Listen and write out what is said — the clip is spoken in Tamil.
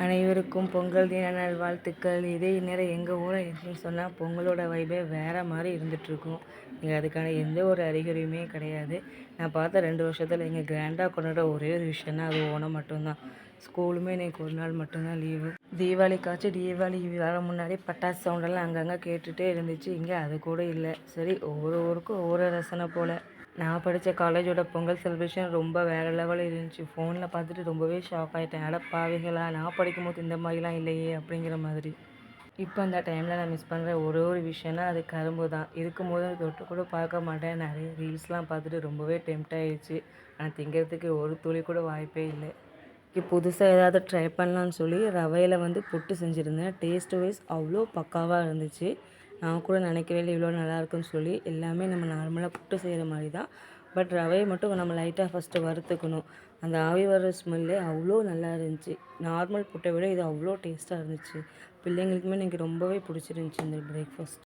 அனைவருக்கும் பொங்கல் தின நல்வாழ்த்துக்கள். இதே நேரம் எங்கள் ஊரில் எப்படின்னு சொன்னால் பொங்கலோட வைபே வேறு மாதிரி இருந்துகிட்ருக்கும். இங்கே அதுக்கான எந்த ஒரு அறிகுறியுமே கிடையாது. நான் பார்த்த 2 வருஷத்தில் இங்கே கிராண்டாக கொண்டாட ஒரே ஒரு விஷயம்னா அது ஓணம் மட்டும்தான். ஸ்கூலுமே இன்றைக்கி ஒரு நாள் மட்டும்தான் லீவு. தீபாவளி வர முன்னாடி பட்டாசு சவுண்டெல்லாம் அங்கங்கே கேட்டுகிட்டே இருந்துச்சு. இங்கே அது கூட இல்லை. சரி, ஒவ்வொரு ஊருக்கும் ஒவ்வொரு ரசனை போல். நான் படித்த காலேஜோட பொங்கல் செலிப்ரேஷன் ரொம்ப வேறு லெவலில் இருந்துச்சு. ஃபோனில் பார்த்துட்டு ரொம்பவே ஷாக் ஆகிட்டேன். அட பாவிகளா, நான் படிக்கும்போது இந்த மாதிரிலாம் இல்லையே அப்படிங்கிற மாதிரி. இப்போ அந்த டைமில் நான் மிஸ் பண்ணுற ஒரே ஒரு விஷயம்னா அது கரும்பு தான். இருக்கும்போது தொட்டு கூட பார்க்க மாட்டேன். நிறைய ரீல்ஸ்லாம் பார்த்துட்டு ரொம்பவே டெம்ட் ஆகிடுச்சு. ஆனால் திங்கிறதுக்கு ஒரு துளி கூட வாய்ப்பே இல்லை. புதுசாக ஏதாவது ட்ரை பண்ணலான்னு சொல்லி ரவையில் புட்டு செஞ்சுருந்தேன். டேஸ்ட் வைஸ் அவ்வளோ பக்காவாக இருந்துச்சு. நான் கூட நினைக்கவே இல்லை இவ்வளோ நல்லாயிருக்குன்னு சொல்லி. எல்லாமே நம்ம நார்மலாக புட்டு செய்கிற மாதிரி தான். பட் ரவையை மட்டும் நம்ம லைட்டாக ஃபஸ்ட்டு வறுத்துக்கணும். அந்த ஆவி வர ஸ்மெல்லே அவ்வளோ நல்லா இருந்துச்சு. நார்மல் புட்டை விட இது அவ்வளோ டேஸ்ட்டாக இருந்துச்சு. பிள்ளைங்களுக்குமே இன்றைக்கி ரொம்பவே பிடிச்சிருந்துச்சி இந்த பிரேக்ஃபாஸ்ட்.